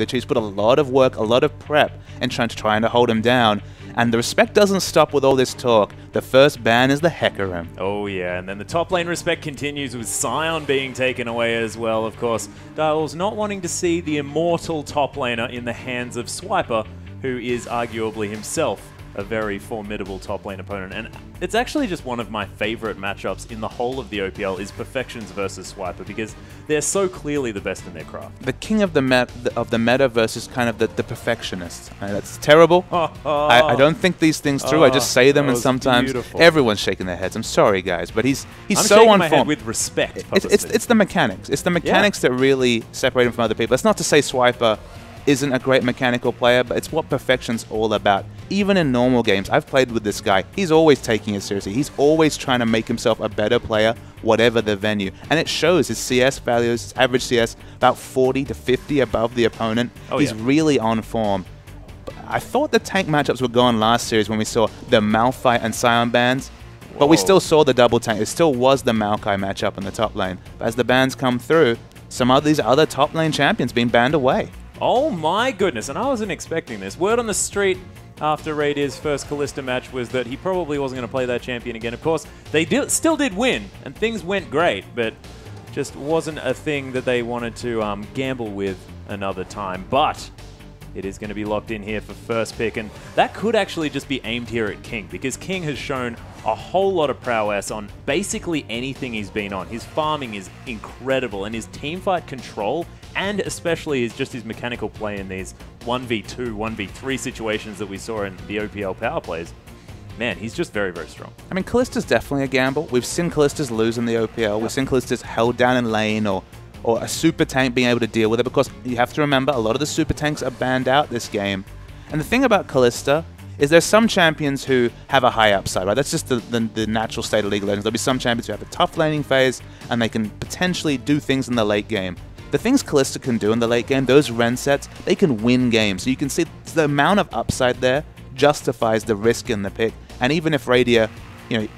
The Chiefs put a lot of work, a lot of prep in trying to hold him down. And the respect doesn't stop with all this talk. The first ban is the Hecarim. Oh yeah, and then the top lane respect continues with Sion being taken away as well. Of course, Direwolves not wanting to see the immortal top laner in the hands of Swiper, who is arguably himself a very formidable top lane opponent. And it's actually just one of my favorite matchups in the whole of the OPL is Perfections versus Swiper, because they're so clearly the best in their craft. The king of the meta versus kind of the perfectionist. That's terrible. I don't think these things through. I just say them, and sometimes everyone's shaking their heads. I'm sorry, guys, but he's so on my form. head with respect. It's the mechanics. It's the mechanics that really separate him from other people. It's not to say Swiper isn't a great mechanical player, but it's what Perfection's all about. Even in normal games, I've played with this guy. He's always taking it seriously. He's always trying to make himself a better player, whatever the venue. And it shows his CS values, his average CS, about 40 to 50 above the opponent. He's really on form. I thought the tank matchups were gone last series when we saw the Malphite and Sion bans, but we still saw the double tank. It still was the Maokai matchup in the top lane. But as the bans come through, some of these other top lane champions being banned away. Oh my goodness, and I wasn't expecting this. Word on the street after Radier's first Kalista match was that he probably wasn't going to play that champion again. Of course, they still did win, and things went great, but just wasn't a thing that they wanted to gamble with another time. But it is going to be locked in here for first pick, and that could actually just be aimed here at King, because King has shown a whole lot of prowess on basically anything he's been on. His farming is incredible, and his teamfight control, and especially his mechanical play in these 1v2, 1v3 situations that we saw in the OPL power plays. Man, he's just very, very strong. I mean, Kalista's definitely a gamble. We've seen Kalistas lose in the OPL. We've seen Kalistas held down in lane, or a super tank being able to deal with it, because you have to remember, a lot of the super tanks are banned out this game. And the thing about Kalista is there's some champions who have a high upside, right? That's just the natural state of League of Legends. There'll be some champions who have a tough laning phase, and they can potentially do things in the late game. The things Kalista can do in the late game, those Ren sets, they can win games. So you can see the amount of upside there justifies the risk in the pick. And even if Radier,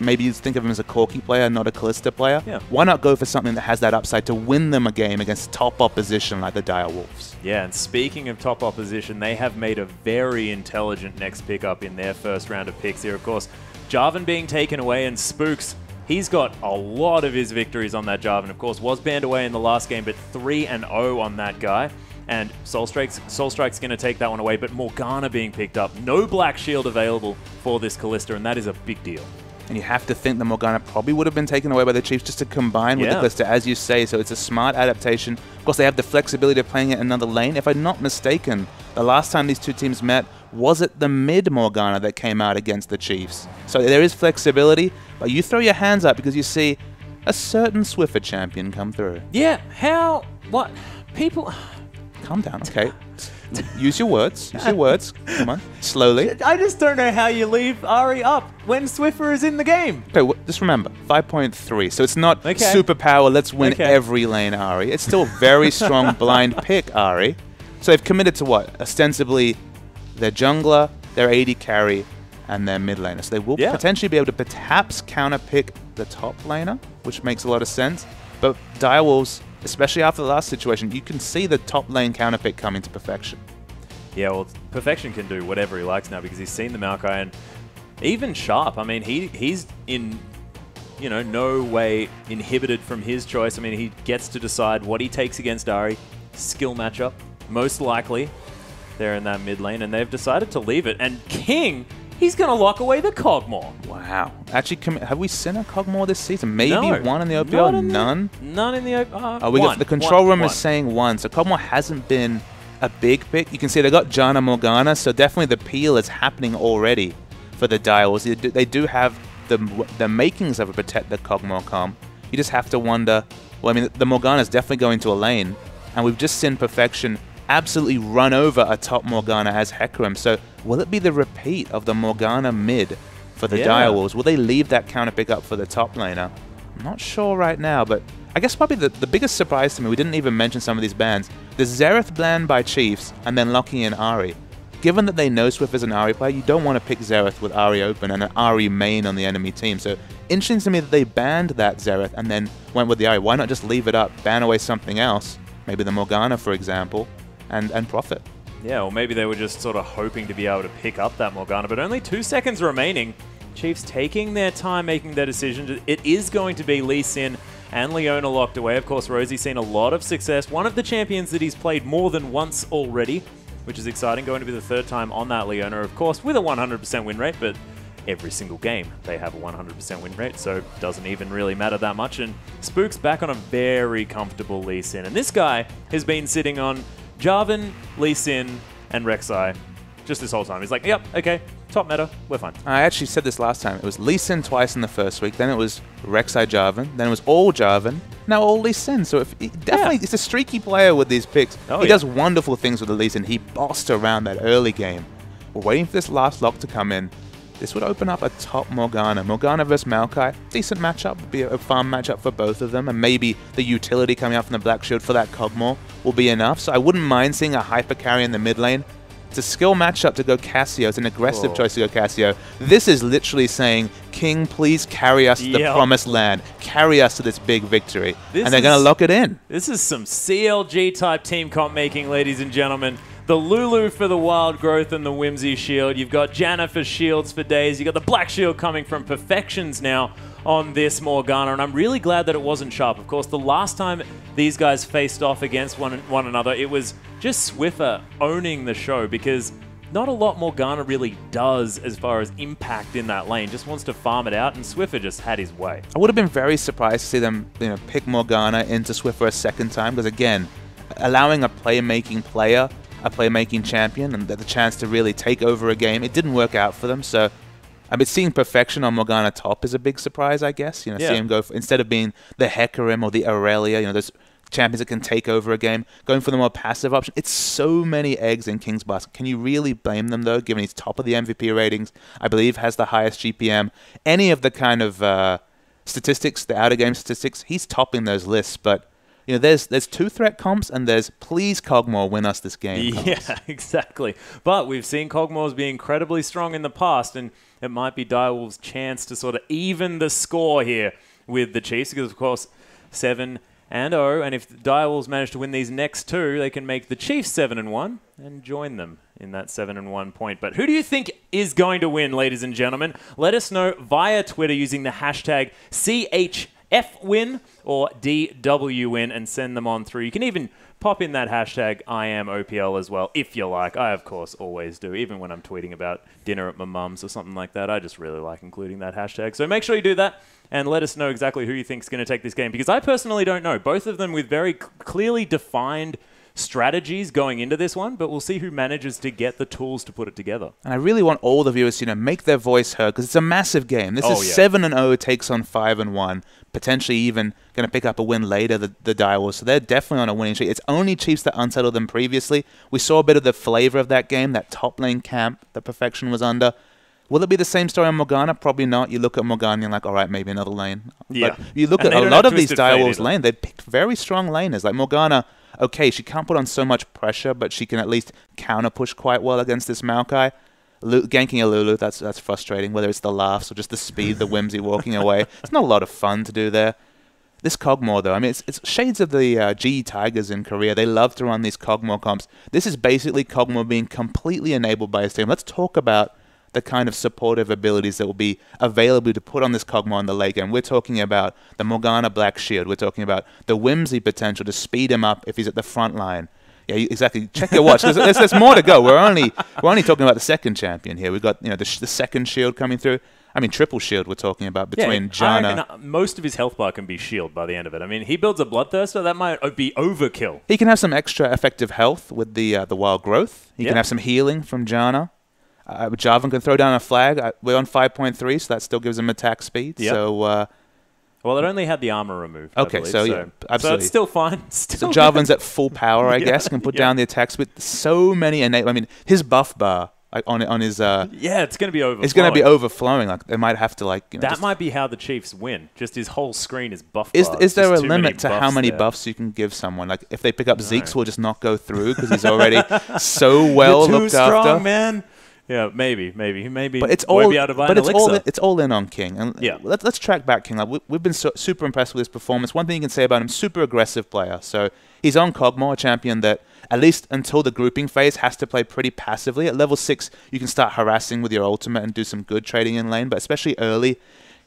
maybe you think of him as a Corki player, not a Kalista player, why not go for something that has that upside to win them a game against top opposition like the Direwolves? Yeah, and speaking of top opposition, they have made a very intelligent next pickup in their first round of picks here. Of course, Jarvan being taken away, and Spooks, he's got a lot of his victories on that Jarvan. Of course, was banned away in the last game, but 3-0 on that guy. And Soulstrike's going to take that one away, but Morgana being picked up. No Black Shield available for this Kalista, and that is a big deal. And you have to think the Morgana probably would have been taken away by the Chiefs just to combine with the Kalista, as you say. So it's a smart adaptation. Of course, they have the flexibility of playing it in another lane. If I'm not mistaken, the last time these two teams met, was it the mid Morgana that came out against the Chiefs? So there is flexibility, but you throw your hands up because you see a certain Swiffer champion come through. Yeah, how? What? People... Calm down, okay? Use your words. Use your words. Come on. Slowly. I just don't know how you leave Ahri up when Swiffer is in the game. Okay, just remember, 5.3. So it's not superpower, let's win every lane, Ahri. It's still very strong blind pick, Ahri. So they've committed to what? Ostensibly, their jungler, their AD carry, and their mid laner. So they will potentially be able to perhaps counter pick the top laner, which makes a lot of sense. But Direwolves, especially after the last situation, you can see the top lane counter pick coming to Perfection. Yeah, well, Perfection can do whatever he likes now because he's seen the Maokai, and even Sharp, I mean, he's in, no way inhibited from his choice. I mean, he gets to decide what he takes against Ahri. Skill matchup, most likely. They're in that mid lane, and they've decided to leave it. And King, he's going to lock away the Cogmore. Wow. Actually, have we seen a Cogmore this season? Maybe one in the OPL? None? None in the OPL. The control room is saying one, so Cogmore hasn't been a big pick. You can see they got Janna Morgana, so definitely the peel is happening already for the Direwolves. They do have the makings of a Protect the Cogmore com. You just have to wonder, well, I mean, the Morgana is definitely going to a lane, and we've just seen Perfection absolutely run over a top Morgana as Hecarim. So will it be the repeat of the Morgana mid for the Direwolves? Will they leave that counter pick up for the top laner? I'm not sure right now, but I guess probably the biggest surprise to me, we didn't even mention some of these bans, the Xerath ban by Chiefs and then locking in Ahri. Given that they know Swift is an Ahri player, you don't want to pick Xerath with Ahri open and an Ahri main on the enemy team. So interesting to me that they banned that Xerath and then went with the Ahri. Why not just leave it up, ban away something else, maybe the Morgana, for example, and profit. Yeah, or maybe they were just sort of hoping to be able to pick up that Morgana, but only 2 seconds remaining. Chiefs taking their time making their decision. It is going to be Lee Sin and Leona locked away. Of course, Rosie's seen a lot of success. One of the champions that he's played more than once already, which is exciting, going to be the 3rd time on that Leona, of course, with a 100% win rate, but every single game they have a 100% win rate, so it doesn't even really matter that much. And Spook's back on a very comfortable Lee Sin. And this guy has been sitting on Jarvan, Lee Sin, and Rek'Sai just this whole time. He's like, yep, okay, top meta, we're fine. I actually said this last time. It was Lee Sin twice in the first week, then it was Rek'Sai Jarvan, then it was all Jarvan, now all Lee Sin. So definitely, it's a streaky player with these picks. He does wonderful things with the Lee Sin. He bossed around that early game. We're waiting for this last lock to come in. This would open up a top Morgana. Morgana versus Maokai, decent matchup, would be a farm matchup for both of them, and maybe the utility coming out from the Black Shield for that Kog'Maw will be enough. So I wouldn't mind seeing a hyper carry in the mid lane. It's a skill matchup to go Cassio. It's an aggressive choice to go Cassio. This is literally saying, King, please carry us to the promised land. Carry us to this big victory. And they're going to lock it in. This is some CLG-type team comp making, ladies and gentlemen. The Lulu for the Wild Growth and the Whimsy Shield. You've got Janna for Shields for days. You've got the Black Shield coming from Perfections now on this Morgana, and I'm really glad that it wasn't Sharp. Of course, the last time these guys faced off against one another, it was just Swiffer owning the show, because not a lot Morgana really does as far as impact in that lane. Just wants to farm it out, and Swiffer just had his way. I would have been very surprised to see them, pick Morgana into Swiffer a second time, because again, allowing a playmaking player, a playmaking champion, and the chance to really take over a game, it didn't work out for them. So I mean, seeing Perfection on Morgana top is a big surprise, I guess. See him go for, instead of being the Hecarim or the Aurelia, those champions that can take over a game, going for the more passive option. It's so many eggs in King's basket. Can you really blame them, though, given he's top of the MVP ratings, I believe has the highest GPM? Any of the kind of statistics, the outer game statistics, he's topping those lists, but there's 2 threat comps, and there's please Kog'Maw win us this game comps. Yeah, exactly. But we've seen Kog'Maw's be incredibly strong in the past, and it might be Direwolf's chance to sort of even the score here with the Chiefs, because of course 7-0, and if the Direwolves manage to win these next 2, they can make the Chiefs 7-1 and join them in that 7-1 point. But who do you think is going to win, ladies and gentlemen? Let us know via Twitter using the hashtag CHFWin or DWWin and send them on through. You can even pop in that hashtag IamOPL as well, if you like. I, of course, always do, even when I'm tweeting about dinner at my mum's or something like that. I just really like including that hashtag. So make sure you do that and let us know exactly who you think is going to take this game, because I personally don't know. Both of them with very clearly defined strategies going into this one, but we'll see who manages to get the tools to put it together. And I really want all the viewers to make their voice heard, because it's a massive game. This is 7-0 takes on 5-1, potentially even going to pick up a win later, the Direwolves. So they're definitely on a winning streak. It's only Chiefs that unsettled them previously. We saw a bit of the flavor of that game, that top lane camp that Perfection was under. Will it be the same story on Morgana? Probably not. You look at Morgana and you're like, all right, maybe another lane. Yeah. But you look at a lot of these Direwolves lane, they picked very strong laners. Like Morgana, okay, she can't put on so much pressure, but she can at least counter push quite well against this Maokai. Ganking a Lulu, that's frustrating, whether it's the laughs or just the speed, the whimsy walking away. It's not a lot of fun to do there. This Kog'Maw, though, I mean, it's shades of the GE Tigers in Korea. They love to run these Kog'Maw comps. This is basically Kog'Maw being completely enabled by his team. Let's talk about the kind of supportive abilities that will be available to put on this Kog'Maw in the late game. We're talking about the Morgana Black Shield. We're talking about the whimsy potential to speed him up if he's at the front line. Yeah, exactly. Check your watch. There's more to go. We're only talking about the second champion here. We've got the second shield coming through. I mean, triple shield we're talking about between Janna. Most of his health bar can be shield by the end of it. I mean, he builds a Bloodthirster. That might be overkill. He can have some extra effective health with the Wild Growth. He can have some healing from Janna. Jarvan can throw down a flag. We're on 5.3, so that still gives him attack speed. Yep. So, well, it only had the armor removed. Okay, so yeah, absolutely. So it's still fine. So Jarvan's at full power, I guess, can put down the attack speed. So many innate. I mean, his buff bar on his it's going to be overflowing. It's going to be overflowing. Like they might have to that might be how the Chiefs win. Just his whole screen is buff. Is there a limit to how many buffs you can give someone? Like if they pick up Zeke's, will just not go through because he's already so well looked after. Too strong, man. Yeah, maybe. But it's all in on King. And let's track back King. Like, we've been super impressed with his performance. One thing you can say about him, super aggressive player. So he's on Kog'Maw, a champion that at least until the grouping phase, has to play pretty passively. At level 6, you can start harassing with your ultimate and do some good trading in lane, but especially early,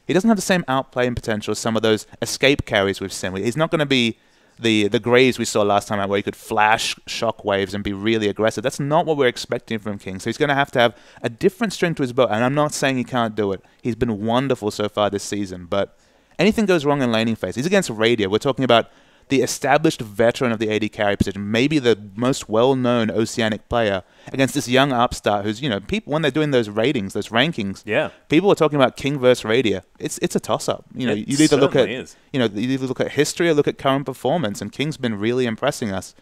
he doesn't have the same outplaying potential as some of those escape carries we've seen. He's not going to be the Graves we saw last time out where he could flash shockwaves and be really aggressive. That's not what we're expecting from King. So he's going to have a different string to his bow. And I'm not saying he can't do it. He's been wonderful so far this season. But anything goes wrong in laning phase. He's against Radio. We're talking about the established veteran of the AD carry position, maybe the most well-known Oceanic player, against this young upstart who's, people, when they're doing those ratings, those rankings, people are talking about King versus Radia. It's a toss-up. You either look at you either look at history or look at current performance, and King's been really impressing us.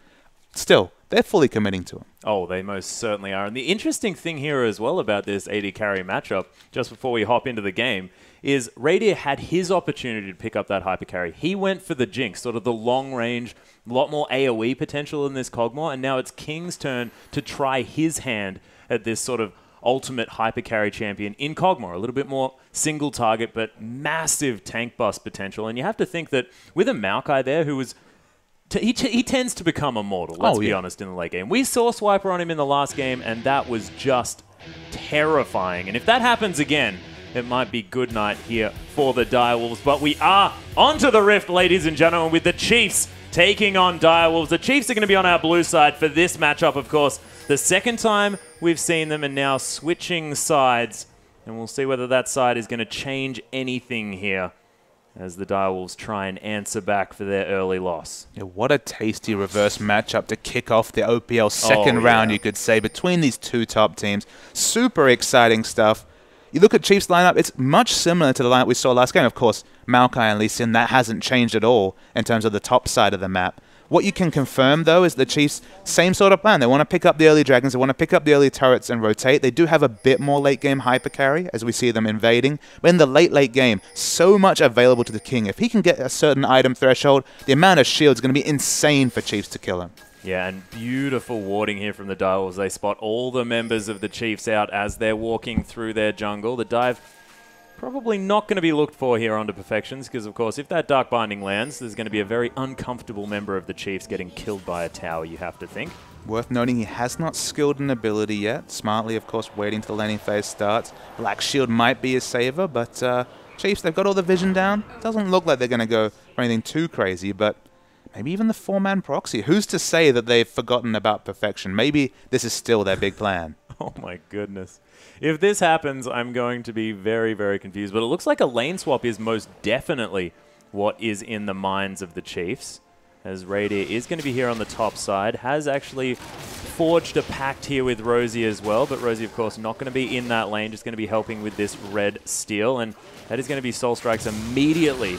Still, they're fully committing to him. Oh, they most certainly are. And the interesting thing here as well about this AD carry matchup, just before we hop into the game, is Radia had his opportunity to pick up that hyper carry. He went for the Jinx, sort of the long range, a lot more AoE potential in this Kog'Maw, and now it's King's turn to try his hand at this sort of ultimate hyper carry champion in Kog'Maw. A little bit more single target, but massive tank bust potential. And you have to think that with a Maokai there who was... He tends to become immortal, let's be honest, in the late game. We saw Swiper on him in the last game, and that was just terrifying. And if that happens again, it might be good night here for the Direwolves. But we are onto the Rift, ladies and gentlemen, with the Chiefs taking on Direwolves. The Chiefs are going to be on our blue side for this matchup, of course. The second time we've seen them, and now switching sides. And we'll see whether that side is going to change anything here as the Direwolves try and answer back for their early loss. Yeah, what a tasty reverse matchup to kick off the OPL second round, you could say, between these two top teams. Super exciting stuff. You look at Chiefs' lineup, it's much similar to the lineup we saw last game. Of course, Maokai and Lee Sin, that hasn't changed at all in terms of the top side of the map. What you can confirm, though, is the Chiefs' same sort of plan. They want to pick up the early dragons, they want to pick up the early turrets and rotate. They do have a bit more late-game hyper carry, as we see them invading. But in the late game, so much available to the King. If he can get a certain item threshold, the amount of shield is going to be insane for Chiefs to kill him. Yeah, and beautiful warding here from the Direwolves. They spot all the members of the Chiefs out as they're walking through their jungle. The dive probably not going to be looked for here onto Perfections, because, of course, if that Dark Binding lands, there's going to be a very uncomfortable member of the Chiefs getting killed by a tower, you have to think. Worth noting, he has not skilled an ability yet. Smartly, of course, waiting till the laning phase starts. Black Shield might be a saver, but Chiefs, they've got all the vision down. Doesn't look like they're going to go for anything too crazy, but maybe even the 4-man proxy. Who's to say that they've forgotten about Perfection? Maybe this is still their big plan. Oh my goodness. If this happens, I'm going to be very, very confused. But it looks like a lane swap is most definitely what is in the minds of the Chiefs, as Radia is going to be here on the top side. Has actually forged a pact here with Rosie as well, but Rosie, of course, not going to be in that lane, just going to be helping with this red steal. And that is going to be Soul Strikes immediately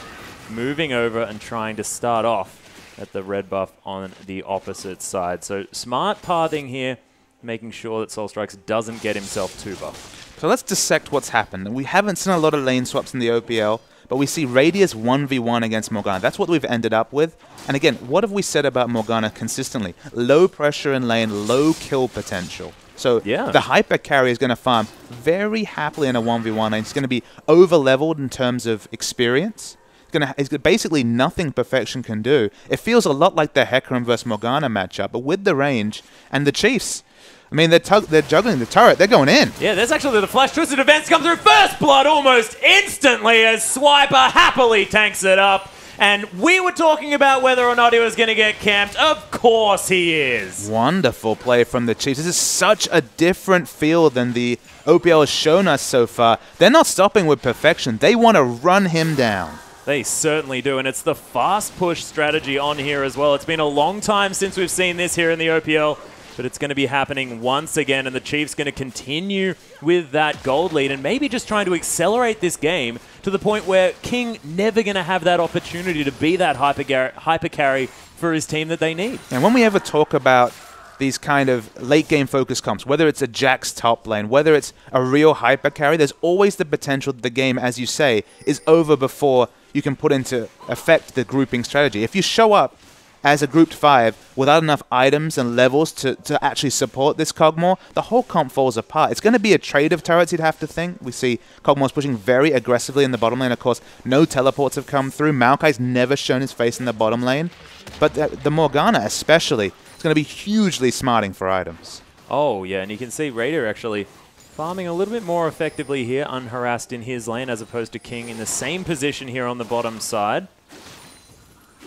moving over and trying to start off at the red buff on the opposite side. So smart pathing here, making sure that Soul Strikes doesn't get himself too buffed. So let's dissect what's happened. We haven't seen a lot of lane swaps in the OPL, but we see Radia's 1v1 against Morgana. That's what we've ended up with. And again, what have we said about Morgana consistently? Low pressure in lane, low kill potential. So the hyper carry is going to farm very happily in a 1v1 lane. It's going to be over-leveled in terms of experience. It's basically nothing Perfection can do. It feels a lot like the Hecarim versus Morgana matchup, but with the range and the Chiefs. I mean, they're juggling the turret. They're going in. Yeah, there's actually the flash twisted events come through. First blood almost instantly as Swiper happily tanks it up. And we were talking about whether or not he was going to get camped. Of course he is. Wonderful play from the Chiefs. This is such a different feel than the OPL has shown us so far. They're not stopping with Perfection. They want to run him down. They certainly do, and it's the fast push strategy on here as well. It's been a long time since we've seen this here in the OPL, but it's going to be happening once again, and the Chiefs going to continue with that gold lead and maybe just trying to accelerate this game to the point where King never going to have that opportunity to be that hyper carry for his team that they need. And when we ever talk about these kind of late-game focus comps, whether it's a Jax top lane, whether it's a real hyper carry, there's always the potential that the game, as you say, is over before you can put into effect the grouping strategy. If you show up as a grouped 5 without enough items and levels to actually support this Kog'Maw, the whole comp falls apart. It's going to be a trade of turrets, you'd have to think. We see Kog'Maw's pushing very aggressively in the bottom lane. Of course, no teleports have come through. Maokai's never shown his face in the bottom lane. But the Morgana especially, it's going to be hugely smarting for items. Oh, yeah, and you can see Raider actually farming a little bit more effectively here, unharassed in his lane, as opposed to King in the same position here on the bottom side.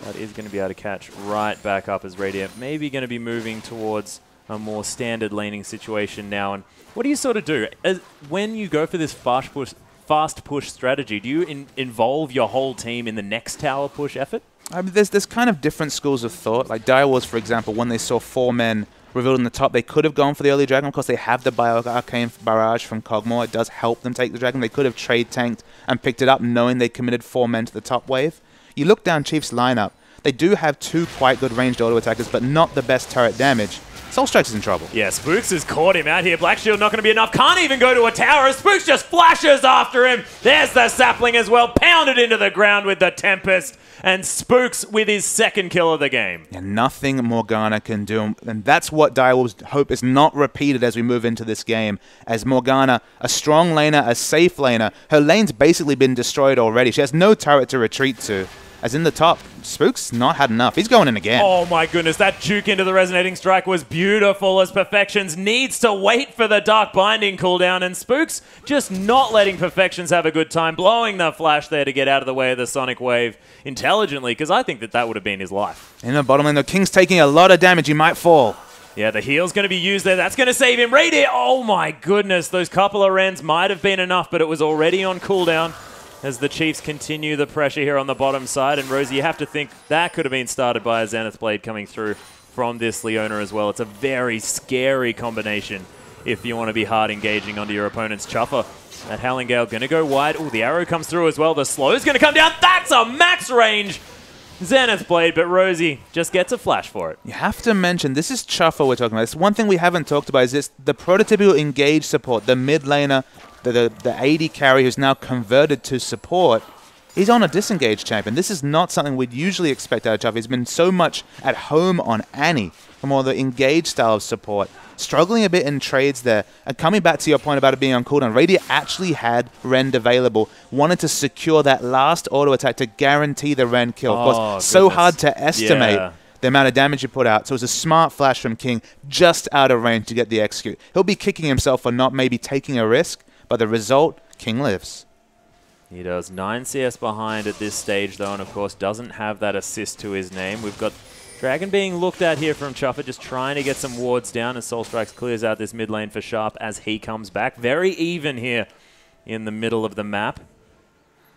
That is going to be able to catch right back up as Radiant maybe going to be moving towards a more standard laning situation now. And what do you sort of do? When you go for this fast push strategy, do you involve your whole team in the next tower push effort? I mean, there's kind of different schools of thought. Like Direwolves, for example, when they saw 4 men revealed in the top, they could have gone for the early dragon because they have the Arcane Barrage from Kog'Maw. It does help them take the dragon. They could have trade tanked and picked it up knowing they committed 4 men to the top wave. You look down Chief's lineup, they do have 2 quite good ranged auto attackers, but not the best turret damage. Soulstrike's is in trouble. Yeah, Spooks has caught him out here. Black Shield not going to be enough. Can't even go to a tower. Spooks just flashes after him. There's the sapling as well. Pounded into the ground with the Tempest. And Spooks with his 2nd kill of the game. And nothing Morgana can do. And that's what Direwolves hope is not repeated as we move into this game. As Morgana, a strong laner, a safe laner, her lane's basically been destroyed already. She has no turret to retreat to. As in the top, Spook's not had enough. He's going in again. Oh my goodness, that juke into the Resonating Strike was beautiful as Perfections needs to wait for the Dark Binding cooldown, and Spook's just not letting Perfections have a good time, blowing the flash there to get out of the way of the Sonic Wave intelligently, because I think that would have been his life. In the bottom lane, the King's taking a lot of damage. He might fall. Yeah, the heal's going to be used there. That's going to save him. Right here. Oh my goodness, those couple of Rens might have been enough, but it was already on cooldown. As the Chiefs continue the pressure here on the bottom side. And Rosie, you have to think that could have been started by a Zenith Blade coming through from this Leona as well. It's a very scary combination if you want to be hard engaging onto your opponent's Chuffer. That Howling Gale going to go wide. Oh, the arrow comes through as well. The slow is going to come down. That's a max range Zenith Blade, but Rosie just gets a flash for it. You have to mention, this is Chuffer we're talking about. It's one thing we haven't talked about is this, the prototypical engage support, the mid laner, the AD carry who's now converted to support. He's on a disengaged champion. This is not something we'd usually expect out of Chuffer. He's been so much at home on Annie for more the engaged style of support. Struggling a bit in trades there. And coming back to your point about it being on cooldown, Radiant actually had Rend available. Wanted to secure that last auto attack to guarantee the Rend kill. Of course, so hard to estimate the amount of damage you put out. So it was a smart flash from King just out of range to get the execute. He'll be kicking himself for not maybe taking a risk, but the result, King lives. He does 9 CS behind at this stage, though, and of course doesn't have that assist to his name. We've got Dragon being looked at here from Chuffer, just trying to get some wards down as Soul Strikes clears out this mid lane for Sharp as he comes back. Very even here in the middle of the map.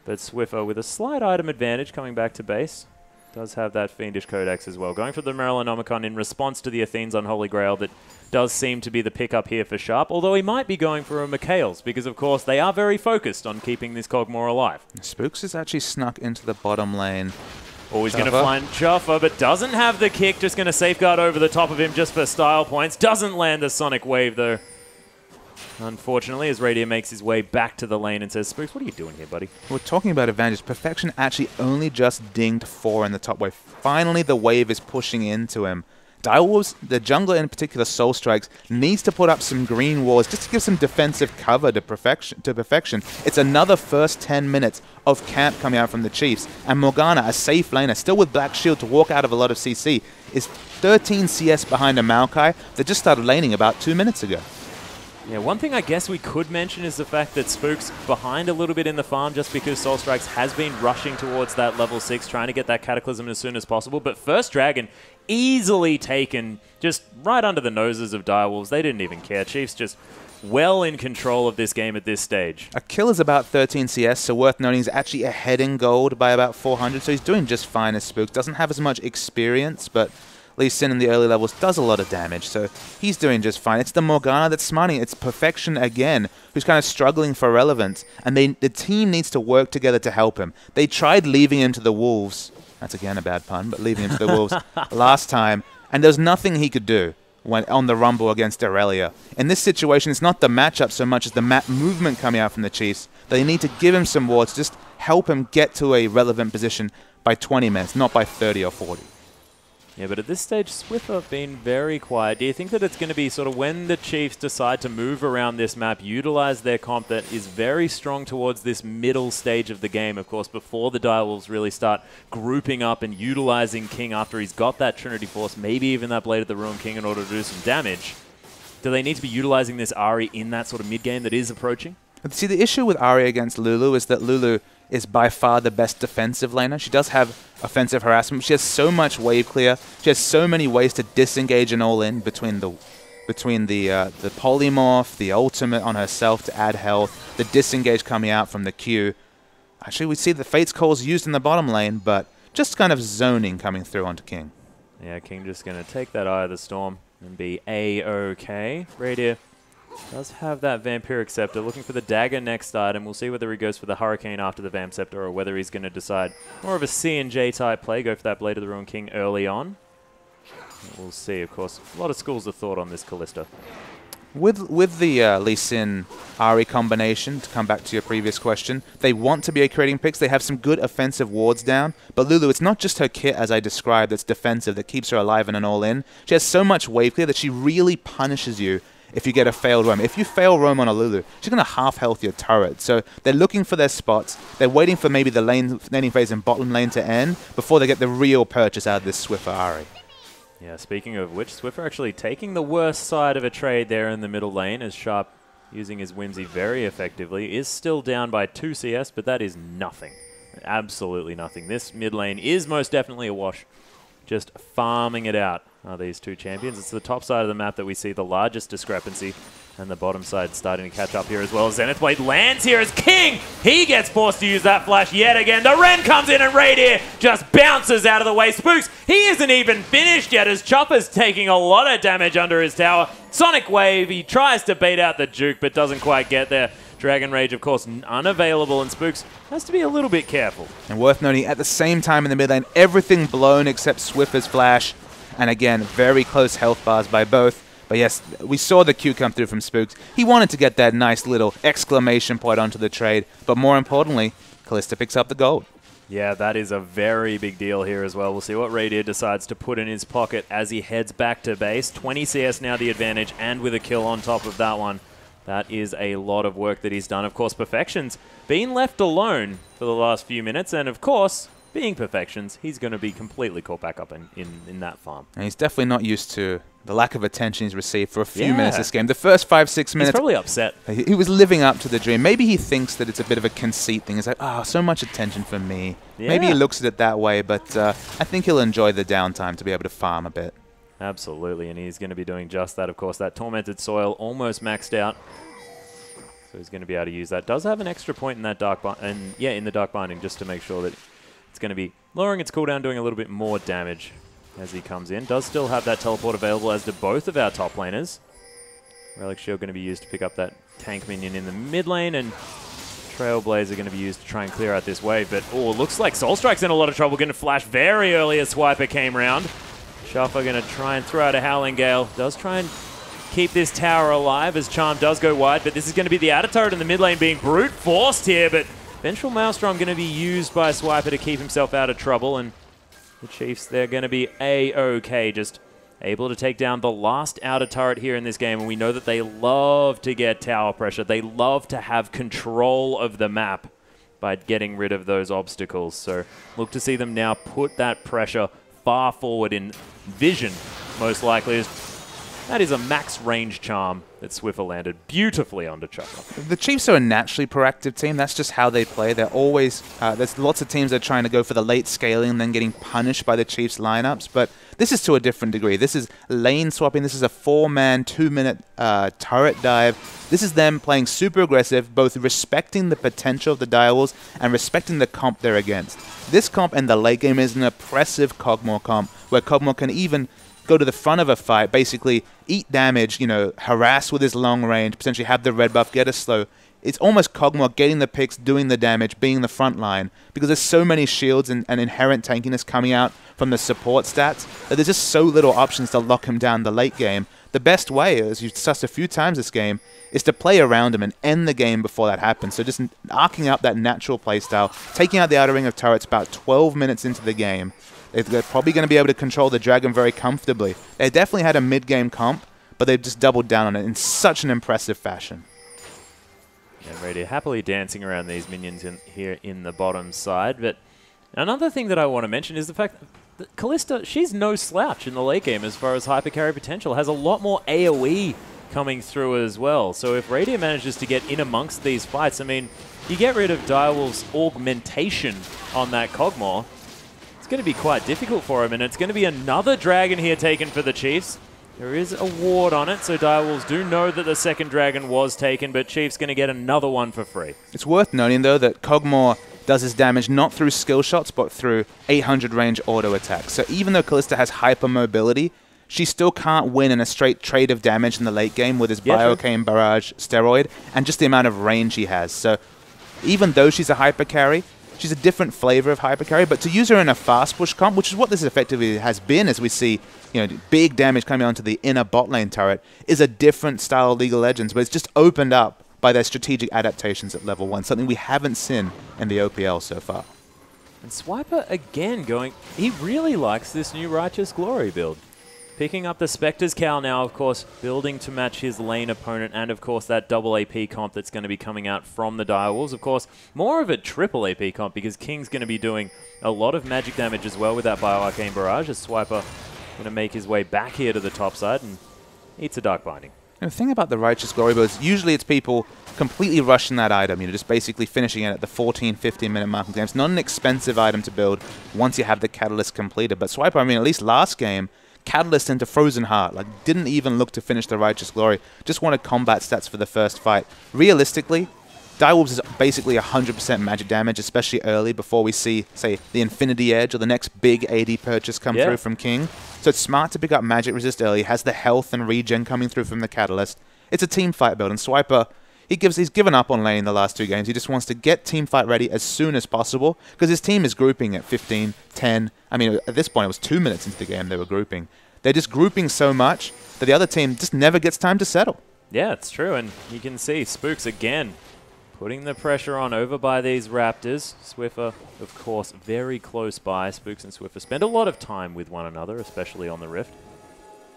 But Swiffer with a slight item advantage coming back to base. Does have that Fiendish Codex as well. Going for the Merlinomicon in response to the Athene's Unholy Grail that does seem to be the pickup here for Sharp, although he might be going for a Mikhail's because, of course, they are very focused on keeping this Kog'Maw alive. Spooks has actually snuck into the bottom lane. Oh, he's going to find Chuffer, but doesn't have the kick. Just going to safeguard over the top of him just for style points. Doesn't land the Sonic Wave, though. Unfortunately, as Radiant makes his way back to the lane and says, Spooks, what are you doing here, buddy? We're talking about advantage. Perfection actually only just dinged 4 in the top wave. Finally, the wave is pushing into him. Direwolves, the jungler in particular, Soul Strikes, needs to put up some green walls just to give some defensive cover to perfection. It's another first 10 minutes of camp coming out from the Chiefs. And Morgana, a safe laner, still with Black Shield to walk out of a lot of CC, is 13 CS behind a Maokai that just started laning about 2 minutes ago. Yeah, one thing I guess we could mention is the fact that Spook's behind a little bit in the farm just because Soul Strikes has been rushing towards that level 6, trying to get that Cataclysm as soon as possible. But first Dragon, easily taken just right under the noses of Direwolves. They didn't even care. Chiefs just well in control of this game at this stage. A kill is about 13 CS, so worth noting he's actually ahead in gold by about 400, so he's doing just fine as Spooks. Doesn't have as much experience, but Lee Sin in the early levels does a lot of damage, so he's doing just fine. It's the Morgana that's smarting. It's Perfection again, who's kind of struggling for relevance, and the team needs to work together to help him. They tried leaving him to the Wolves. That's again a bad pun, but leaving him to the Wolves last time, and there's nothing he could do when on the Rumble against Aurelia. In this situation, it's not the matchup so much as the map movement coming out from the Chiefs. They need to give him some wards, just help him get to a relevant position by 20 minutes, not by 30 or 40. Yeah, but at this stage, Swiffer have been very quiet. Do you think that it's going to be sort of when the Chiefs decide to move around this map, utilize their comp that is very strong towards this middle stage of the game, of course, before the Direwolves really start grouping up and utilizing King after he's got that Trinity Force, maybe even that Blade of the Ruined King in order to do some damage? Do they need to be utilizing this Ahri in that sort of mid-game that is approaching? See, the issue with Ahri against Lulu is that Lulu is by far the best defensive laner. She does have offensive harassment. She has so much wave clear. She has so many ways to disengage and all in between the polymorph, the ultimate on herself to add health, the disengage coming out from the Q. Actually, we see the Fate's Calls used in the bottom lane, but just kind of zoning coming through onto King. Yeah, King just going to take that Eye of the Storm and be A-OK. Radier does have that Vampiric Scepter, looking for the dagger next item. We'll see whether he goes for the Hurricane after the Vamp Scepter or whether he's going to decide more of a C&J type play, go for that Blade of the Ruined King early on. We'll see, of course. A lot of schools of thought on this Kalista. With the Lee Sin Ahri combination, to come back to your previous question, they want to be creating picks. They have some good offensive wards down. But Lulu, it's not just her kit, as I described, that's defensive, that keeps her alive and an all-in. She has so much wave clear that she really punishes you if you get a failed roam. If you fail roam on a Lulu, she's going to half-health your turret. So they're looking for their spots. They're waiting for maybe the laning phase in bottom lane to end before they get the real purchase out of this Swiffer Ahri. Yeah, speaking of which, Swiffer actually taking the worst side of a trade there in the middle lane as Sharp, using his Whimsy very effectively, is still down by 2 CS, but that is nothing. Absolutely nothing. This mid lane is most definitely a wash. Just farming it out are these two champions. It's the top side of the map that we see the largest discrepancy, and the bottom side starting to catch up here as well. Zenith Blade lands here as King. He gets forced to use that flash yet again. The Ren comes in and Radier just bounces out of the way. Spooks, he isn't even finished yet as Chopper's taking a lot of damage under his tower. Sonic Wave, he tries to bait out the Juke but doesn't quite get there. Dragon Rage, of course, unavailable, and Spooks has to be a little bit careful. And worth noting, at the same time in the mid lane, everything blown except Swiffer's flash. And again, very close health bars by both. But yes, we saw the Q come through from Spooks. He wanted to get that nice little exclamation point onto the trade. But more importantly, Kalista picks up the gold. Yeah, that is a very big deal here as well. We'll see what Radier decides to put in his pocket as he heads back to base. 20 CS now the advantage, and with a kill on top of that one. That is a lot of work that he's done. Of course, Perfection's been left alone for the last few minutes, and of course, being Perfections, he's going to be completely caught back up in that farm. And he's definitely not used to the lack of attention he's received for a few minutes this game. The first 5-6 minutes... He's probably upset. He was living up to the dream. Maybe he thinks that it's a bit of a conceit thing. He's like, oh, so much attention for me. Yeah. Maybe he looks at it that way, but I think he'll enjoy the downtime to be able to farm a bit. Absolutely, and he's going to be doing just that, of course. That Tormented Soil almost maxed out. So he's going to be able to use that. Does have an extra point in that in the Dark Binding, just to make sure that it's going to be lowering its cooldown, doing a little bit more damage as he comes in. Does still have that teleport available, as do both of our top laners. Relic Shield going to be used to pick up that tank minion in the mid lane, and Trailblazer going to be used to try and clear out this wave. But, oh, looks like Soul Strike's in a lot of trouble. Going to flash very early as Swiper came round. Shuffer going to try and throw out a Howling Gale. Does try and keep this tower alive as Charm does go wide, but this is going to be the outer turret in the mid lane being brute forced here, but Vengeful Maelstrom going to be used by Swiper to keep himself out of trouble, and the Chiefs, they're going to be A-OK, just able to take down the last outer turret here in this game, and we know that they love to get tower pressure. They love to have control of the map by getting rid of those obstacles, so look to see them now put that pressure far forward in vision, most likely. That is a max range charm that Swiffer landed beautifully onto Chopper. The Chiefs are a naturally proactive team. That's just how they play. They're always, there's lots of teams that are trying to go for the late scaling and then getting punished by the Chiefs lineups, but this is to a different degree. This is lane swapping. This is a 4-man, 2-minute turret dive. This is them playing super aggressive, both respecting the potential of the Direwolves and respecting the comp they're against. This comp in the late game is an oppressive Kog'Maw comp, where Kog'Maw can even go to the front of a fight, basically eat damage, you know, harass with his long range, potentially have the red buff, get a slow. It's almost Kog'Maw getting the picks, doing the damage, being the front line, because there's so many shields and inherent tankiness coming out from the support stats that there's just so little options to lock him down the late game. The best way, as you've discussed a few times this game, is to play around him and end the game before that happens. So just arcing out that natural playstyle, taking out the outer ring of turrets about 12 minutes into the game. They're probably going to be able to control the Dragon very comfortably. They definitely had a mid-game comp, but they've just doubled down on it in such an impressive fashion. And Radiant happily dancing around these minions here in the bottom side. But another thing that I want to mention is the fact that Kalista, she's no slouch in the late game as far as hypercarry potential. Has a lot more AoE coming through as well. So if Radiant manages to get in amongst these fights, I mean, you get rid of Direwolf's augmentation on that Kog'Maw, it's going to be quite difficult for him, and it's going to be another dragon here taken for the Chiefs. There is a ward on it, so Direwolves do know that the second dragon was taken, but Chiefs going to get another one for free. It's worth noting, though, that Kog'Maw does his damage not through skill shots, but through 800 range auto attacks. So even though Kalista has hyper mobility, she still can't win in a straight trade of damage in the late game with his Biocane Barrage steroid and just the amount of range he has. So even though she's a hyper carry, she's a different flavor of hyper carry, but to use her in a fast push comp, which is what this effectively has been, as we see, you know, big damage coming onto the inner bot lane turret, is a different style of League of Legends, but it's just opened up by their strategic adaptations at level 1, something we haven't seen in the OPL so far. And Swiper again going, he really likes this new Righteous Glory build. Picking up the Spectre's Cowl now, of course, building to match his lane opponent, and of course that double AP comp that's going to be coming out from the Direwolves. Of course, more of a triple AP comp because King's going to be doing a lot of magic damage as well with that Bioarcane Barrage, as Swiper going to make his way back here to the top side and eats a Dark Binding. And the thing about the Righteous Glory builds, usually it's people completely rushing that item, you know, just basically finishing it at the 14-15 minute mark of the game. It's not an expensive item to build once you have the Catalyst completed. But Swiper, I mean, at least last game, Catalyst into Frozen Heart, like didn't even look to finish the Righteous Glory, just wanted combat stats for the first fight. Realistically, Direwolves is basically 100% magic damage, especially early before we see, say, the Infinity Edge or the next big AD purchase come through from King. So it's smart to pick up magic resist early, has the health and regen coming through from the Catalyst. It's a team fight build, and Swiper, he's given up on lane the last 2 games. He just wants to get team fight ready as soon as possible because his team is grouping at 15, 10. I mean, at this point, it was 2 minutes into the game they were grouping. They're just grouping so much that the other team just never gets time to settle. Yeah, it's true, and you can see Spooks again putting the pressure on over by these Raptors. Swiffer, of course, very close by. Spooks and Swiffer spend a lot of time with one another, especially on the Rift.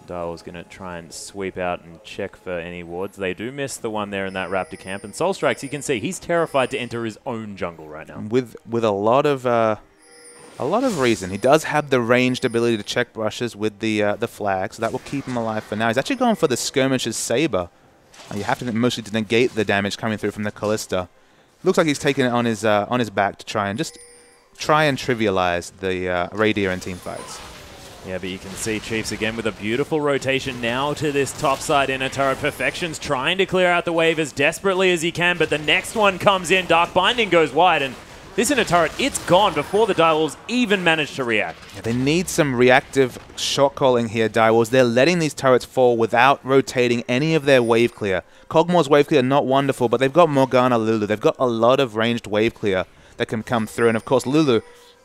Darwell's going to try and sweep out and check for any wards. They do miss the one there in that Raptor camp. And Soul Strikes, you can see, he's terrified to enter his own jungle right now. With a lot of reason. He does have the ranged ability to check brushes with the flag, so that will keep him alive for now. He's actually going for the Skirmisher's Saber. You have to mostly to negate the damage coming through from the Kalista. Looks like he's taking it on his back to try and trivialize the Radiant and team fights. Yeah, but you can see Chiefs again with a beautiful rotation now to this topside inner turret. Perfection's trying to clear out the wave as desperately as he can, but the next one comes in. Dark Binding goes wide, and this inner turret, it's gone before the Direwolves even managed to react. Yeah, they need some reactive shot calling here, Direwolves. They're letting these turrets fall without rotating any of their wave clear. Kog'Maw's wave clear, not wonderful, but they've got Morgana Lulu. They've got a lot of ranged wave clear that can come through. And of course, Lulu,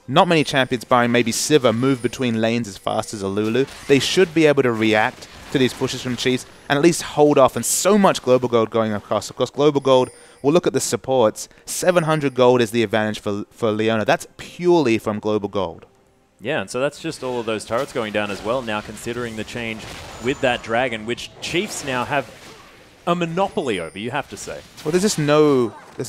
not many champions, barring maybe Sivir, move between lanes as fast as a Lulu. They should be able to react to these pushes from Chiefs and at least hold off. And so much global gold going across. Of course, global gold, we'll look at the supports. 700 gold is the advantage for Leona. That's purely from global gold. Yeah, and so that's just all of those turrets going down as well now, considering the change with that dragon, which Chiefs now have a monopoly over, you have to say. Well, there's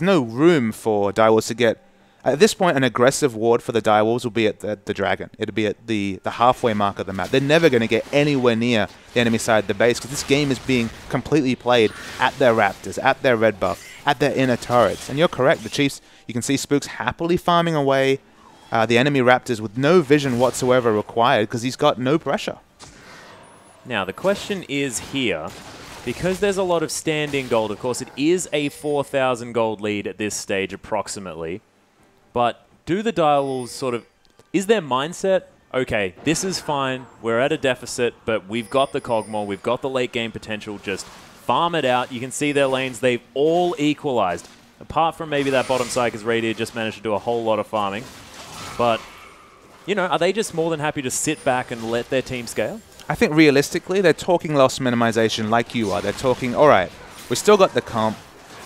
no room for Direwolves to get. At this point, an aggressive ward for the Direwolves will be at the dragon. It'll be at the halfway mark of the map. They're never going to get anywhere near the enemy side of the base because this game is being completely played at their Raptors, at their red buff, at their inner turrets. And you're correct, the Chiefs, you can see Spooks happily farming away the enemy Raptors with no vision whatsoever required because he's got no pressure. Now, the question is here, because there's a lot of standing gold, of course, it is a 4,000 gold lead at this stage approximately. But do the Direwolves sort of, is their mindset, okay, this is fine, we're at a deficit, but we've got the Kog'Maw, we've got the late game potential, just farm it out. You can see their lanes, they've all equalized. Apart from maybe that bottom side, because Radiant just managed to do a whole lot of farming. But, you know, are they just more than happy to sit back and let their team scale? I think realistically, they're talking loss minimization like you are. They're talking, all right, we've still got the comp.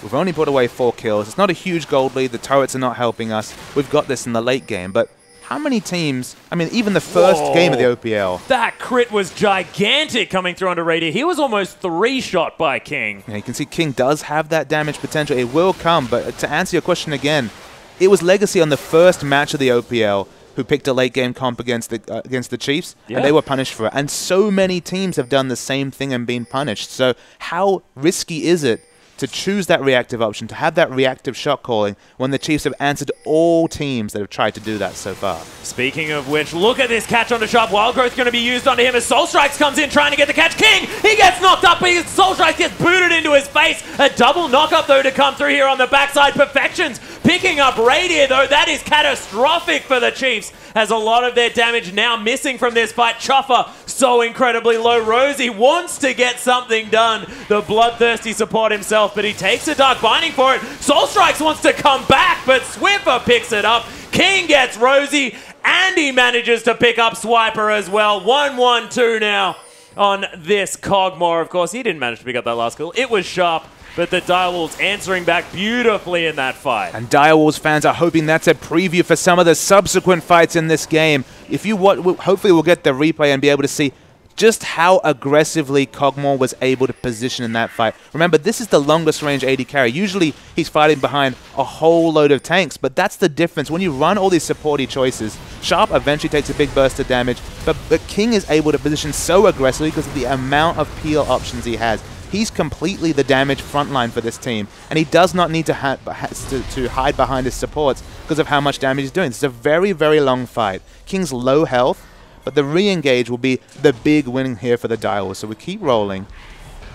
We've only put away 4 kills. It's not a huge gold lead. The turrets are not helping us. We've got this in the late game. But how many teams, I mean, even the first game of the OPL. That crit was gigantic coming through onto Radiant. He was almost 3-shot by King. Yeah, you can see King does have that damage potential. It will come, but to answer your question again, it was Legacy on the first match of the OPL who picked a late game comp against the Chiefs, and they were punished for it. And so many teams have done the same thing and been punished. So how risky is it to choose that reactive option, to have that reactive shot calling when the Chiefs have answered all teams that have tried to do that so far? Speaking of which, look at this catch onto Sharp. Wild Growth going to be used onto him as Soul Strikes comes in trying to get the catch. King, he gets knocked up, but Soul Strikes gets booted into his face. A double knock-up, though, to come through here on the backside. Perfections picking up Radiant, though. That is catastrophic for the Chiefs, as a lot of their damage now missing from this fight. Chuffer so incredibly low. Rosie wants to get something done. The bloodthirsty support himself, but he takes a Dark Binding for it. Soul Strikes wants to come back, but Swiffer picks it up. King gets Rosie, and he manages to pick up Swiper as well. 1-1-2 now on this Cogmore. Of course, he didn't manage to pick up that last kill. It was Sharp, but the Direwolves answering back beautifully in that fight. And Direwolves fans are hoping that's a preview for some of the subsequent fights in this game. If you hopefully we'll get the replay and be able to see just how aggressively Cogmore was able to position in that fight. Remember, this is the longest range AD carry. Usually he's fighting behind a whole load of tanks, but that's the difference. When you run all these supporty choices, Sharp eventually takes a big burst of damage, but King is able to position so aggressively because of the amount of peel options he has. He's completely the damage frontline for this team, and he does not need to hide behind his supports because of how much damage he's doing. It's a very, very long fight. King's low health, but the re-engage will be the big win here for the Direwolves. So we keep rolling.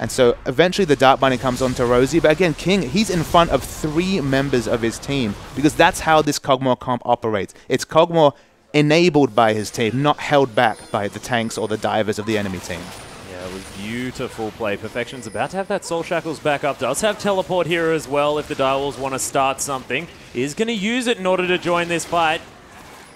And so eventually the Dark Binding comes onto Rosie. But again, King, he's in front of 3 members of his team because that's how this Cogmore comp operates. It's Cogmore enabled by his team, not held back by the tanks or the divers of the enemy team. Yeah, it was beautiful play. Perfection's about to have that Soul Shackles back up. Does have teleport here as well if the Direwolves want to start something. Is going to use it in order to join this fight.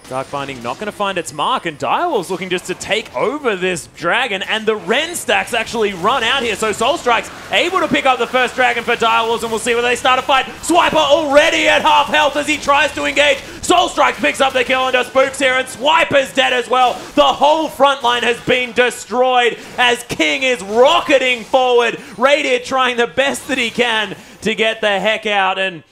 Dark Binding not going to find its mark, and Direwolves looking just to take over this dragon, and the Ren stacks actually run out here, so Soul Strike's able to pick up the first dragon for Direwolves, and we'll see whether they start a fight. Swiper already at half health as he tries to engage. Soul Strike picks up the kill and does spooks here, and Swiper's dead as well. The whole front line has been destroyed as King is rocketing forward. Radiant trying the best that he can to get the heck out, and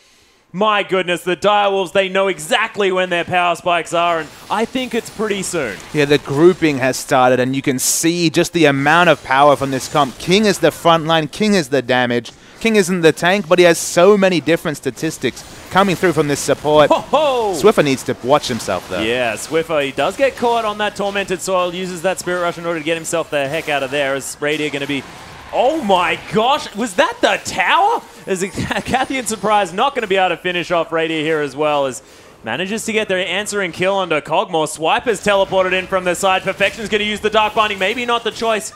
my goodness, the Direwolves, they know exactly when their power spikes are, and I think it's pretty soon. Yeah, the grouping has started, and you can see just the amount of power from this comp. King is the front line, King is the damage. King isn't the tank, but he has so many different statistics coming through from this support. Swiffer needs to watch himself, though. Yeah, Swiffer, he does get caught on that Tormented Soil, uses that Spirit Rush in order to get himself the heck out of there, as Radiant going to be... Oh my gosh, was that the tower? As Kathy in Surprise not going to be able to finish off Radiant here as well, as manages to get their answering kill onto Cogmore. Swiper's teleported in from the side. Perfection's going to use the Dark Binding, maybe not the choice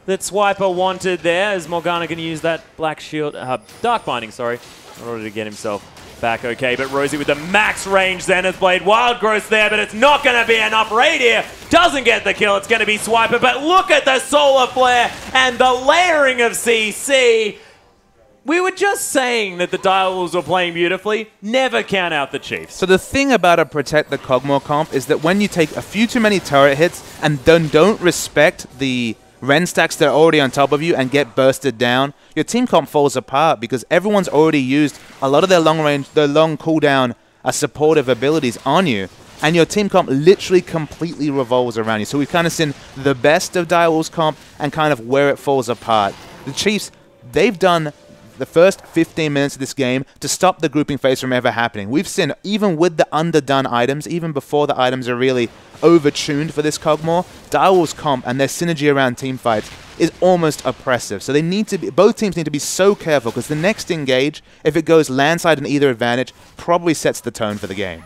that Swiper wanted there, as Morgana going to use that Black Shield, Dark Binding, sorry, in order to get himself back okay. But Rosie with the max range Zenith Blade. Wild Growth there, but it's not going to be enough. Radiant doesn't get the kill. It's going to be Swiper, but look at the Solar Flare and the layering of CC. We were just saying that the Direwolves were playing beautifully. Never count out the Chiefs. So the thing about a Protect the Cogmore comp is that when you take a few too many turret hits and then don't respect the Ren stacks that are already on top of you and get bursted down, your team comp falls apart because everyone's already used a lot of their long range, their long cooldown supportive abilities on you, and your team comp literally completely revolves around you. So we've kind of seen the best of Direwolves comp and kind of where it falls apart. The Chiefs, they've done the first 15 minutes of this game to stop the grouping phase from ever happening. We've seen, even with the underdone items, even before the items are really overtuned for this Cogmore, Direwolves comp and their synergy around team fights is almost oppressive. So they need to be, both teams need to be so careful because the next engage, if it goes landside in either advantage, probably sets the tone for the game.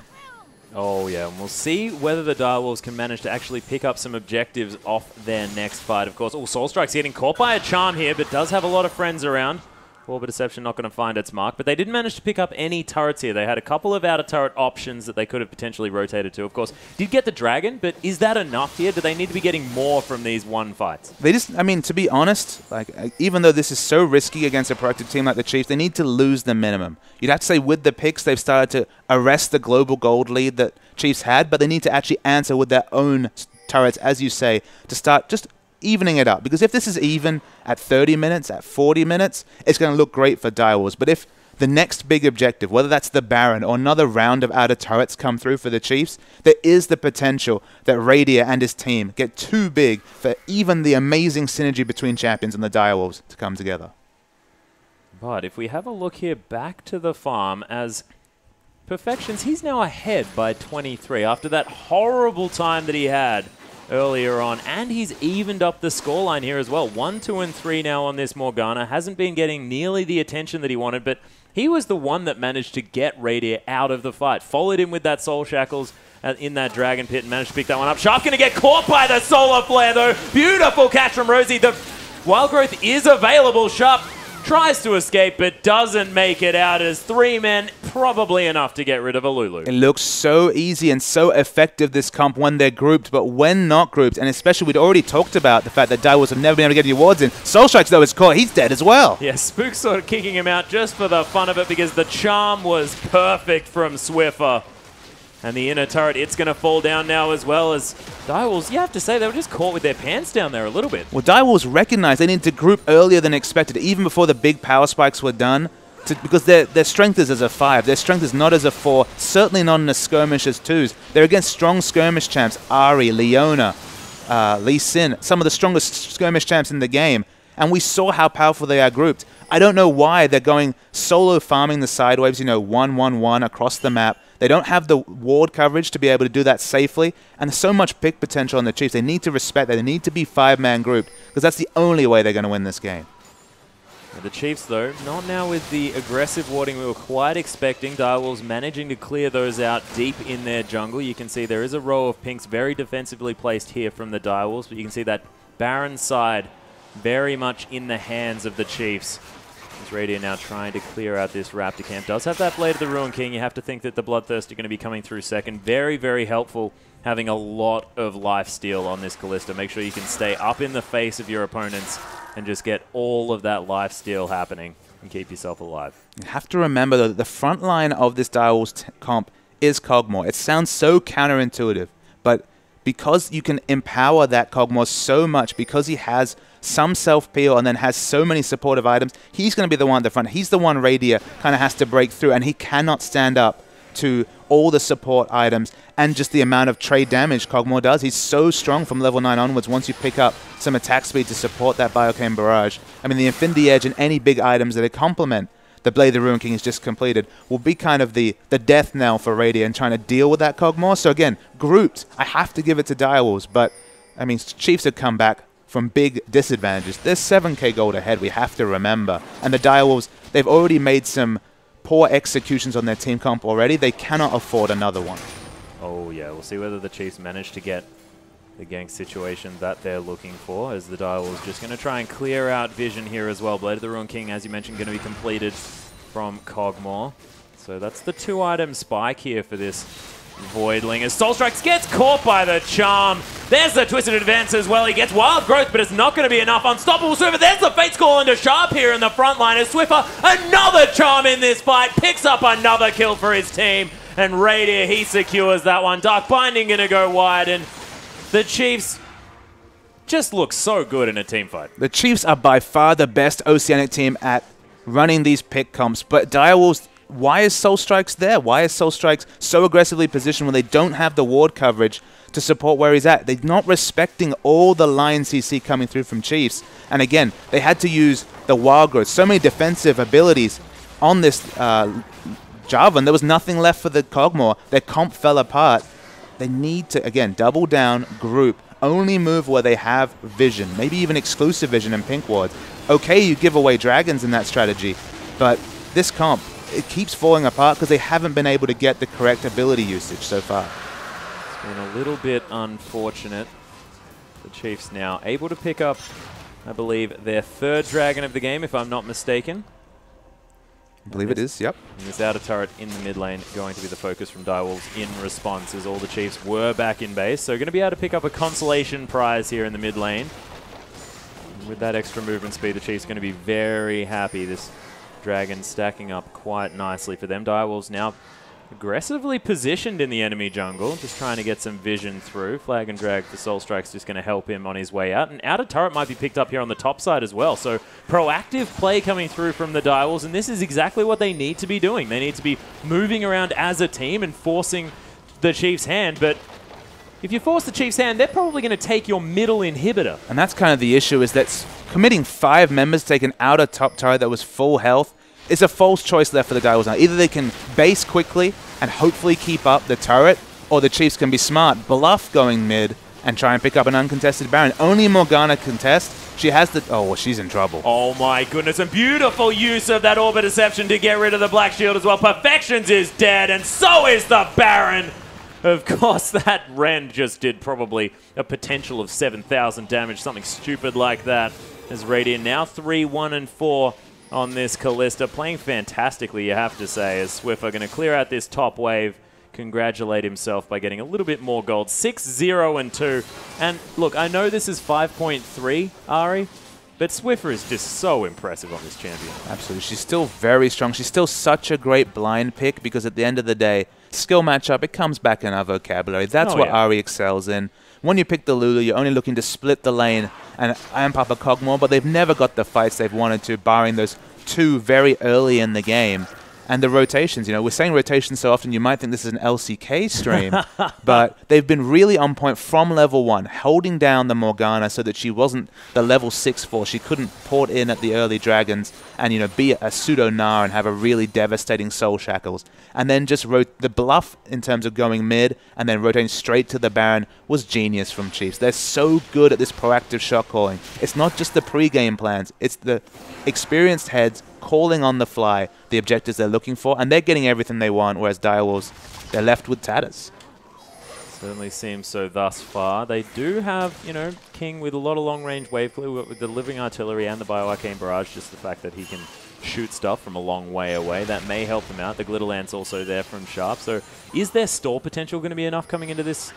Oh yeah, and we'll see whether the Direwolves can manage to actually pick up some objectives off their next fight, of course. Oh, Soul Strike's getting caught by a charm here, but does have a lot of friends around. Orb of Deception not going to find its mark, but they didn't manage to pick up any turrets here. They had a couple of outer turret options that they could have potentially rotated to. Of course, did get the Dragon, but is that enough here? Do they need to be getting more from these one fights? They just, I mean, to be honest, like even though this is so risky against a proactive team like the Chiefs, they need to lose the minimum. You'd have to say with the picks, they've started to arrest the global gold lead that Chiefs had, but they need to actually answer with their own turrets, as you say, to start just evening it up. Because if this is even at 30 minutes, at 40 minutes, it's going to look great for Direwolves. But if the next big objective, whether that's the Baron or another round of outer turrets come through for the Chiefs, there is the potential that Radier and his team get too big for even the amazing synergy between champions and the Direwolves to come together. But if we have a look here back to the farm, as Perfections, he's now ahead by 23 after that horrible time that he had earlier on, and he's evened up the scoreline here as well. 1, 2, and 3 now on this Morgana. Hasn't been getting nearly the attention that he wanted, but he was the one that managed to get Radier out of the fight. Followed him with that Soul Shackles in that Dragon Pit and managed to pick that one up. Sharp going to get caught by the Solar Flare, though. Beautiful catch from Rosie. The Wild Growth is available. Sharp tries to escape, but doesn't make it out as 3 men, probably enough to get rid of a Lulu. It looks so easy and so effective, this comp, when they're grouped, but when not grouped, and especially we'd already talked about the fact that Direwolves have never been able to get the awards in. Soul Strikes, though, is caught. He's dead as well. Yeah, Spook sort of kicking him out just for the fun of it because the charm was perfect from Swiffer. And the inner turret, it's going to fall down now as well as Direwolves. You have to say, they were just caught with their pants down there a little bit. Well, Direwolves recognized they needed to group earlier than expected, even before the big power spikes were done, because their strength is as a 5. Their strength is not as a 4, certainly not in a skirmish as 2s. They're against strong skirmish champs, Ari, Leona, Lee Sin, some of the strongest skirmish champs in the game. And we saw how powerful they are grouped. I don't know why they're going solo farming the side waves, 1-1-1 across the map. They don't have the ward coverage to be able to do that safely, and there's so much pick potential on the Chiefs. They need to respect that. They need to be 5-man grouped, because that's the only way they're going to win this game. The Chiefs, though, not now with the aggressive warding we were quite expecting. Direwolves managing to clear those out deep in their jungle. You can see there is a row of pinks very defensively placed here from the Direwolves, but you can see that Baron side very much in the hands of the Chiefs. Radier now trying to clear out this Raptor camp. Does have that Blade of the Ruin King. You have to think that the Bloodthirst are going to be coming through second. Very, very helpful having a lot of lifesteal on this Kalista. Make sure you can stay up in the face of your opponents and just get all of that lifesteal happening and keep yourself alive. You have to remember, though, that the front line of this Direwolves comp is Kog'Maw. It sounds so counterintuitive, but because you can empower that Kog'Maw so much, because he has some self-peel and then has so many supportive items, he's going to be the one at the front. He's the one Radier kind of has to break through, and he cannot stand up to all the support items and just the amount of trade damage Kog'Maw does. He's so strong from level 9 onwards once you pick up some attack speed to support that Biocane Barrage. I mean, the Infinity Edge and any big items that complement the Blade of the Ruin King is just completed will be kind of the death knell for Radier and trying to deal with that Kog'Maw. So again, grouped, I have to give it to Direwolves, but I mean, Chiefs have come back from big disadvantages. There's 7k gold ahead, we have to remember. And the Direwolves, they've already made some poor executions on their team comp already. They cannot afford another one. Oh yeah, we'll see whether the Chiefs manage to get the gank situation that they're looking for, as the Direwolves just going to try and clear out vision here as well. Blade of the Ruin King, as you mentioned, going to be completed from Kog'Maw. So that's the 2-item spike here for this Voidling, as Soul Strikes gets caught by the charm. There's the Twisted Advance as well. He gets Wild Growth, but it's not going to be enough. Unstoppable Swiffer. There's the Fate's Call into Sharp here in the front line as Swiffer, another charm in this fight, picks up another kill for his team. And Radier, he secures that one. Dark Binding going to go wide, and the Chiefs just look so good in a team fight. The Chiefs are by far the best Oceanic team at running these pick comps, but Direwolves, why is Soul Strikes there? Why is Soul Strikes so aggressively positioned when they don't have the ward coverage to support where he's at? They're not respecting all the lines CC coming through from Chiefs. And again, they had to use the Wild Growth. So many defensive abilities on this Jarvan. There was nothing left for the Kog'Maw. Their comp fell apart. They need to, again, double down, group, only move where they have vision, maybe even exclusive vision and pink wards. Okay, you give away dragons in that strategy, but this comp, it keeps falling apart because they haven't been able to get the correct ability usage so far. It's been a little bit unfortunate. The Chiefs now able to pick up, I believe, their 3rd dragon of the game, if I'm not mistaken. I believe it is, yep. And this outer turret in the mid lane going to be the focus from Direwolves in response, as all the Chiefs were back in base. So going to be able to pick up a consolation prize here in the mid lane. With that extra movement speed, the Chiefs going to be very happy. This Dragon stacking up quite nicely for them. Direwolves now aggressively positioned in the enemy jungle, just trying to get some vision through. Flag and drag for Soul Strike's just going to help him on his way out. And outer turret might be picked up here on the top side as well. So proactive play coming through from the Direwolves, and this is exactly what they need to be doing. They need to be moving around as a team and forcing the Chiefs' hand. But if you force the Chiefs' hand, they're probably going to take your middle inhibitor. And that's kind of the issue, is that committing 5 members to take an outer top turret that was full health is a false choice left for the Direwolves now. Either they can base quickly and hopefully keep up the turret, or the Chiefs can be smart, bluff going mid, and try and pick up an uncontested Baron. Only Morgana contest. She has the... Oh, well, she's in trouble. Oh my goodness, and beautiful use of that Orbit Deception to get rid of the Black Shield as well. Perfections is dead, and so is the Baron. Of course, that Ren just did probably a potential of 7,000 damage, something stupid like that. As Radiant now 3-1-4 on this Kalista, playing fantastically, you have to say, as Swiffer going to clear out this top wave, congratulate himself by getting a little bit more gold. 6-0-2. And look, I know this is 5.3, Ari, but Swiffer is just so impressive on this champion. Absolutely. She's still very strong. She's still such a great blind pick, because at the end of the day, skill matchup, it comes back in our vocabulary. That's what Ari excels in. When you pick the Lulu, you're only looking to split the lane and amp up a Cogmore, but they've never got the fights they've wanted to, barring those 2 very early in the game. And the rotations, you know, we're saying rotations so often you might think this is an LCK stream, but they've been really on point from level 1, holding down the Morgana so that she wasn't the level 6 4. She couldn't port in at the early dragons and, you know, be a pseudo Gnar and have a really devastating Soul Shackles. And then just the bluff in terms of going mid and then rotating straight to the Baron was genius from Chiefs. They're so good at this proactive shot calling. It's not just the pre-game plans, it's the experienced heads calling on the fly the objectives they're looking for, and they're getting everything they want, whereas Direwolves, they're left with tatters. Certainly seems so thus far. They do have, you know, King with a lot of long-range wave clear with the Living Artillery and the Bioarcane Barrage, just the fact that he can shoot stuff from a long way away. That may help him out. The Glitterlance also there from Sharp. So is their stall potential going to be enough coming into this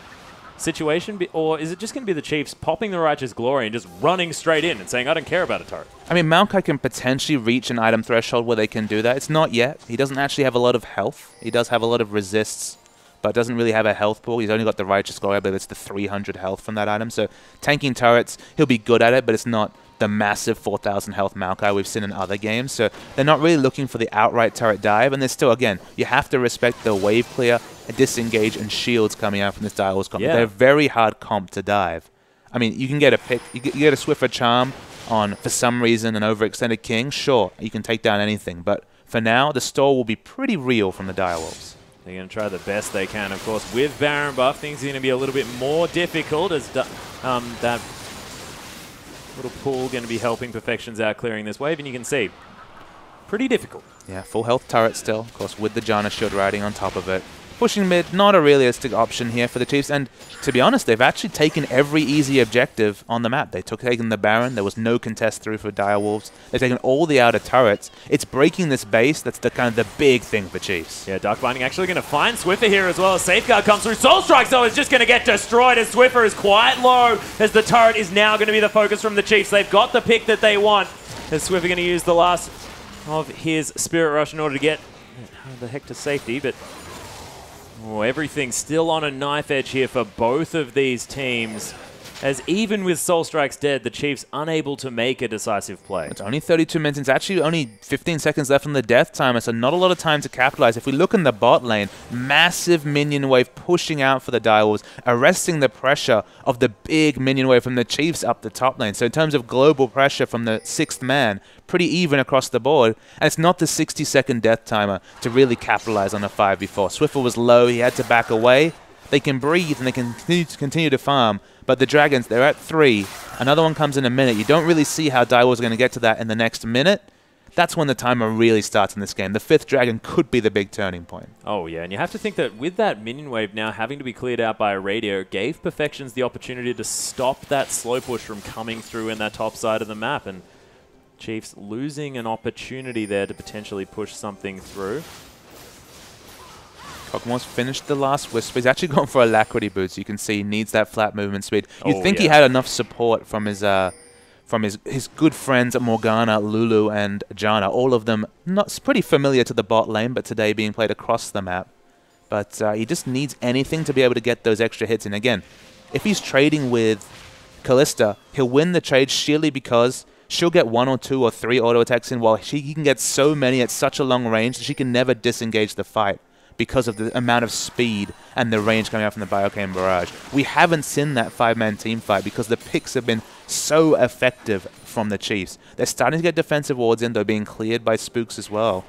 situation, or is it just going to be the Chiefs popping the Righteous Glory and just running straight in and saying, I don't care about a turret? I mean, Maokai can potentially reach an item threshold where they can do that. It's not yet. He doesn't actually have a lot of health. He does have a lot of resists, but doesn't really have a health pool. He's only got the Righteous Glory, I believe it's the 300 health from that item. So tanking turrets, he'll be good at it, but it's not the massive 4,000 health Maokai we've seen in other games. So they're not really looking for the outright turret dive, and there's still, again, you have to respect the wave clear, disengage, and shields coming out from this Direwolves comp. Yeah. They're a very hard comp to dive. I mean, you can get a pick, you get a Swiffer Charm on, for some reason, an overextended King. Sure, you can take down anything, but for now, the stall will be pretty real from the Direwolves. They're going to try the best they can, of course. With Baron buff, things are going to be a little bit more difficult, as that little pool going to be helping Perfections out clearing this wave, and you can see, pretty difficult. Yeah, full health turret still, of course, with the Janna Shield riding on top of it. Pushing mid, not a realistic option here for the Chiefs, and to be honest, they've actually taken every easy objective on the map. They've taken the Baron, there was no contest through for Direwolves. They've taken all the outer turrets. It's breaking this base, that's the kind of the big thing for Chiefs. Yeah, Dark Binding actually going to find Swiffer here as well. Safeguard comes through. Soul Strike, though, is just going to get destroyed as Swiffer is quite low, as the turret is now going to be the focus from the Chiefs. They've got the pick that they want, as Swiffer going to use the last of his Spirit Rush in order to get the heck to safety, but everything's still on a knife edge here for both of these teams, as even with Soul Strikes dead, the Chiefs unable to make a decisive play. It's only 32 minutes. It's actually only 15 seconds left on the death timer, so not a lot of time to capitalize. If we look in the bot lane, massive minion wave pushing out for the Direwolves, arresting the pressure of the big minion wave from the Chiefs up the top lane. So in terms of global pressure from the 6th man, pretty even across the board, and it's not the 60-second death timer to really capitalize on a 5v4. Swiffer was low, he had to back away. They can breathe and they can continue to farm, but the Dragons, they're at 3. Another one comes in a minute. You don't really see how Direwolves are going to get to that in the next minute. That's when the timer really starts in this game. The 5th Dragon could be the big turning point. Oh, yeah, and you have to think that with that minion wave now having to be cleared out by a radio, it gave Perfections the opportunity to stop that slow push from coming through in that top side of the map, and Chiefs losing an opportunity there to potentially push something through. Kog'Maw's finished the last Whisper. He's actually gone for Alacrity Boot, so you can see he needs that flat movement speed. You'd think he had enough support from his good friends Morgana, Lulu, and Janna. All of them not pretty familiar to the bot lane, but today being played across the map. But he just needs anything to be able to get those extra hits in. Again, if he's trading with Kalista, he'll win the trade sheerly because she'll get 1 or 2 or 3 auto attacks in, while he can get so many at such a long range that she can never disengage the fight because of the amount of speed and the range coming out from the Biocane Barrage. We haven't seen that 5-man team fight because the picks have been so effective from the Chiefs. They're starting to get defensive wards in, though being cleared by Spooks as well.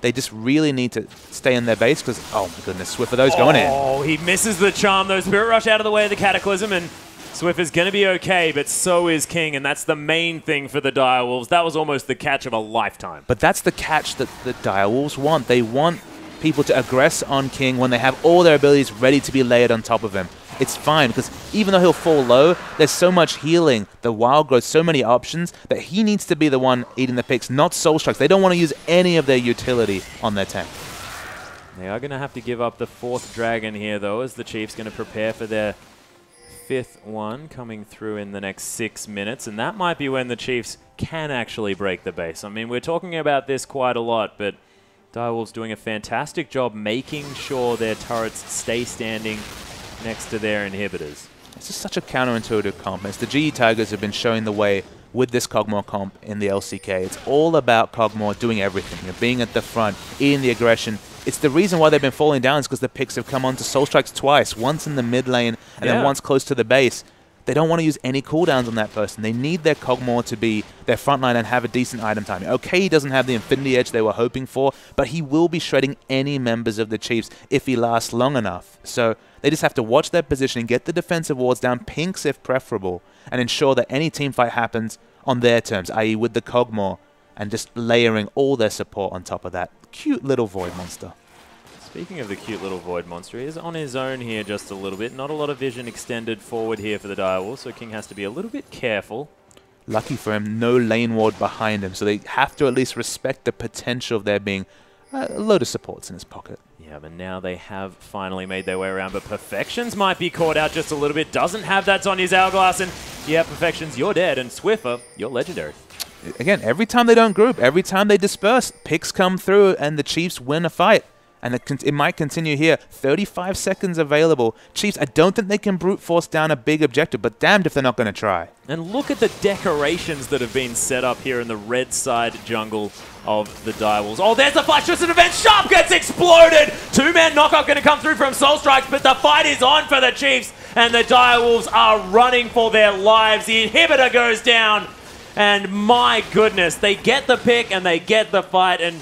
They just really need to stay in their base because, oh my goodness, Swiffer, those going in. Oh, he misses the charm though. Spirit Rush out of the way of the Cataclysm, and Swiffer's going to be okay, but so is King, and that's the main thing for the Direwolves. That was almost the catch of a lifetime. But that's the catch that the Direwolves want. They want people to aggress on King when they have all their abilities ready to be layered on top of him. It's fine, because even though he'll fall low, there's so much healing, the wild growth, so many options, that he needs to be the one eating the picks, not Soul Strikes. They don't want to use any of their utility on their tank. They are going to have to give up the 4th dragon here, though, as the Chiefs going to prepare for their 5th one coming through in the next 6 minutes, and that might be when the Chiefs can actually break the base. I mean, we're talking about this quite a lot, but Direwolves doing a fantastic job making sure their turrets stay standing next to their inhibitors. It's just such a counterintuitive comp. As the GE Tigers have been showing the way with this Kog'Maw comp in the LCK. It's all about Kog'Maw doing everything, being at the front, eating the aggression. It's the reason why they've been falling down is because the picks have come onto Soul Strikes twice, once in the mid lane and then once close to the base. They don't want to use any cooldowns on that person. They need their Kog'Maw to be their frontline and have a decent item timing. Okay, he doesn't have the Infinity Edge they were hoping for, but he will be shredding any members of the Chiefs if he lasts long enough. So they just have to watch their positioning, get the defensive wards down, pinks if preferable, and ensure that any team fight happens on their terms, i.e. with the Kog'Maw, and just layering all their support on top of that cute little Void monster. Speaking of the cute little Void monster, he is on his own here just a little bit. Not a lot of vision extended forward here for the Direwolves, so King has to be a little bit careful. Lucky for him, no lane ward behind him, so they have to at least respect the potential of there being a load of supports in his pocket. Yeah, but now they have finally made their way around, but Perfections might be caught out just a little bit. Doesn't have that Zhonya's Hourglass, and yeah, Perfections, you're dead, and Swiffer, you're legendary. Again, every time they don't group, every time they disperse, picks come through and the Chiefs win a fight. And it might continue here. 35 seconds available. Chiefs, I don't think they can brute force down a big objective, but damned if they're not going to try. And look at the decorations that have been set up here in the red side jungle of the Direwolves. Oh, there's the flash twist event. Sharp gets exploded. Two-man knockout going to come through from Soul Strikes, but the fight is on for the Chiefs, and the Direwolves are running for their lives. The inhibitor goes down, and my goodness, they get the pick and they get the fight, and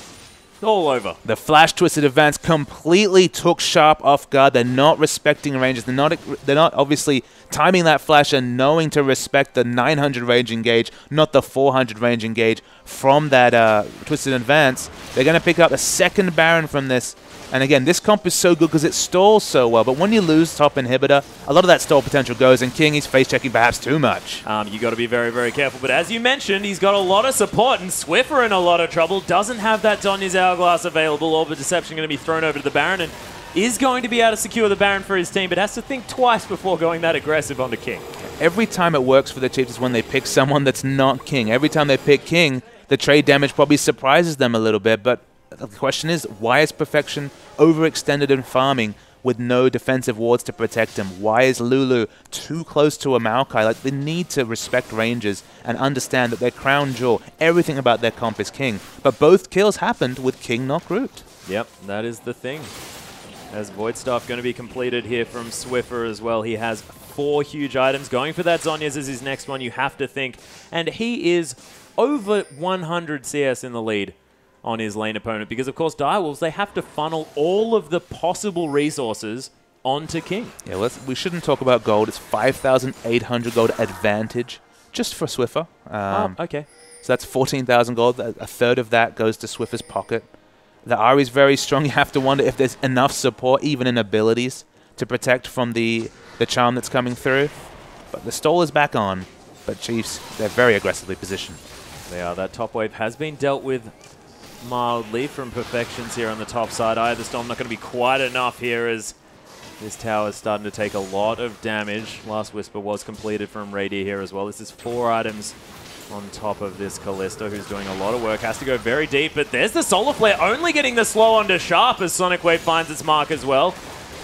all over. The flash twisted advance completely took Sharp off guard. They're not respecting ranges. They're not obviously timing that flash and knowing to respect the 900 range engage, not the 400 range engage from that twisted advance. They're going to pick up a second Baron from this. And again, this comp is so good because it stalls so well. But when you lose top inhibitor, a lot of that stall potential goes, and King is face-checking perhaps too much. You got to be very, very careful. But as you mentioned, he's got a lot of support, and Swiffer in a lot of trouble. Doesn't have that Zhonya's Hourglass available. Orb of Deception going to be thrown over to the Baron, and is going to be able to secure the Baron for his team, but has to think twice before going that aggressive onto King. Every time it works for the Chiefs is when they pick someone that's not King. Every time they pick King, the trade damage probably surprises them a little bit, but the question is, why is Perfection overextended in farming with no defensive wards to protect him? Why is Lulu too close to a Maokai? Like, they need to respect ranges and understand that their crown jewel, everything about their comp is King. But both kills happened with King not grouped. Yep, that is the thing. As Void Staff going to be completed here from Swiffer as well. He has 4 huge items. Going for that Zhonya's is his next one, you have to think. And he is over 100 CS in the lead on his lane opponent, because of course Direwolves, they have to funnel all of the possible resources onto King. Yeah, we shouldn't talk about gold. It's 5,800 gold advantage just for Swiffer. Okay. So that's 14,000 gold. A third of that goes to Swiffer's pocket. The Ahri is very strong. You have to wonder if there's enough support, even in abilities, to protect from the charm that's coming through. But the stall is back on. But Chiefs, they're very aggressively positioned. That top wave has been dealt with mildly from Perfections here on the top side. Eye of the Storm not going to be quite enough here as this tower is starting to take a lot of damage. Last Whisper was completed from Radier here as well. This is 4 items on top of this Kalista, who's doing a lot of work. Has to go very deep, but there's the Solar Flare only getting the slow onto Sharp as Sonic Wave finds its mark as well.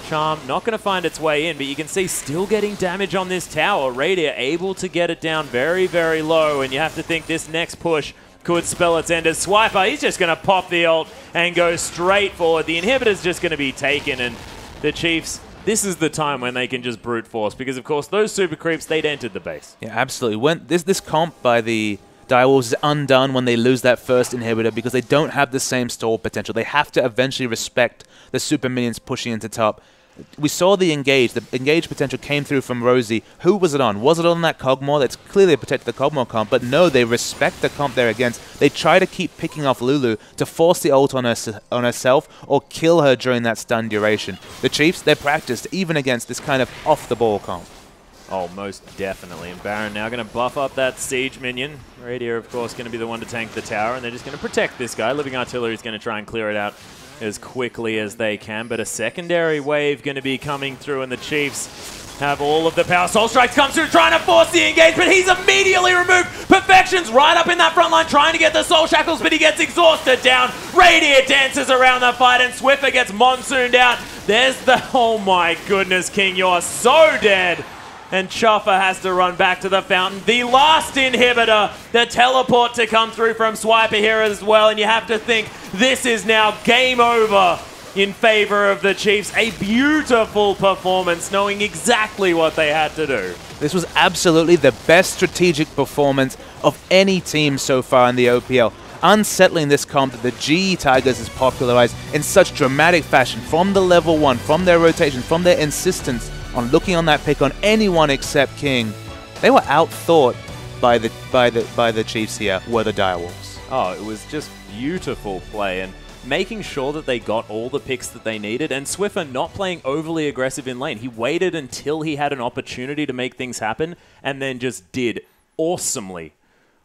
Charm not going to find its way in, but you can see still getting damage on this tower. Radier able to get it down very, very low, and you have to think this next push could spell its end as Swiper. He's just going to pop the ult and go straight forward. The inhibitor's just going to be taken, and the Chiefs, this is the time when they can just brute force, because of course those super creeps, they'd entered the base. Yeah, absolutely. When this comp by the Direwolves is undone when they lose that first inhibitor because they don't have the same stall potential. They have to eventually respect the super minions pushing into top. We saw the engage. The engage potential came through from Rosie. Who was it on? Was it on that Cogmore? That's clearly protected the Cogmore comp, but no, they respect the comp they're against. They try to keep picking off Lulu to force the ult on herself or kill her during that stun duration. The Chiefs, they're practiced even against this kind of off-the-ball comp. Oh, most definitely. And Baron now going to buff up that Siege minion. Radier, of course, going to be the one to tank the tower, and they're just going to protect this guy. Living Artillery is going to try and clear it out as quickly as they can, but a secondary wave going to be coming through, and the Chiefs have all of the power. Soul Strikes comes through, trying to force the engagement. He's immediately removed. Perfection's right up in that front line, trying to get the Soul Shackles, but he gets exhausted down. Radier dances around the fight, and Swiffer gets monsooned out. There's the... Oh my goodness, King, you're so dead. And Choffer has to run back to the fountain. The last inhibitor, the teleport to come through from Swiper here as well. And you have to think this is now game over in favor of the Chiefs. A beautiful performance, knowing exactly what they had to do. This was absolutely the best strategic performance of any team so far in the OPL. Unsettling this comp that the GE Tigers has popularized in such dramatic fashion from the level 1, from their rotation, from their insistence on looking on that pick on anyone except King. They were outthought by the Chiefs here, were the Direwolves. Oh, it was just beautiful play, and making sure that they got all the picks that they needed, and Swiffer not playing overly aggressive in lane. He waited until he had an opportunity to make things happen, and then just did awesomely.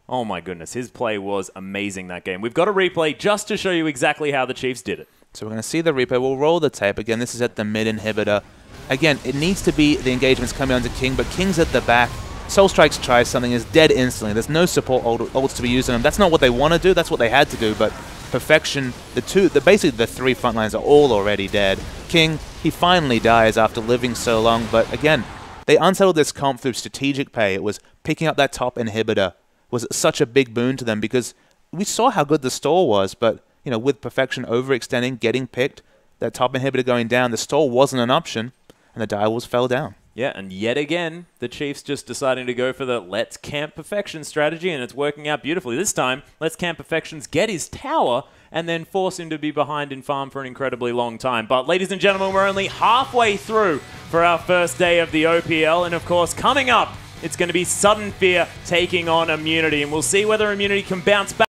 Oh my goodness, his play was amazing that game. We've got a replay just to show you exactly how the Chiefs did it. So we're going to see the replay. We'll roll the tape. Again, this is at the mid inhibitor. Again, it needs to be the engagements coming onto King, but King's at the back. Soul Strikes tries something, is dead instantly. There's no support ults to be used on him. That's not what they want to do. That's what they had to do. But Perfection, basically the 3 front lines are all already dead. King, he finally dies after living so long. But again, they unsettled this comp through strategic play. It was picking up that top inhibitor was such a big boon to them because we saw how good the stall was. But you know, with Perfection overextending, getting picked, that top inhibitor going down, the stall wasn't an option. And the Direwolves fell down. Yeah, and yet again, the Chiefs just deciding to go for the let's camp Perfection strategy, and it's working out beautifully. This time, let's camp Perfections, get his tower, and then force him to be behind in farm for an incredibly long time. But ladies and gentlemen, we're only halfway through for our first day of the OPL, and of course, coming up, it's going to be Sudden Fear taking on Immunity, and we'll see whether Immunity can bounce back.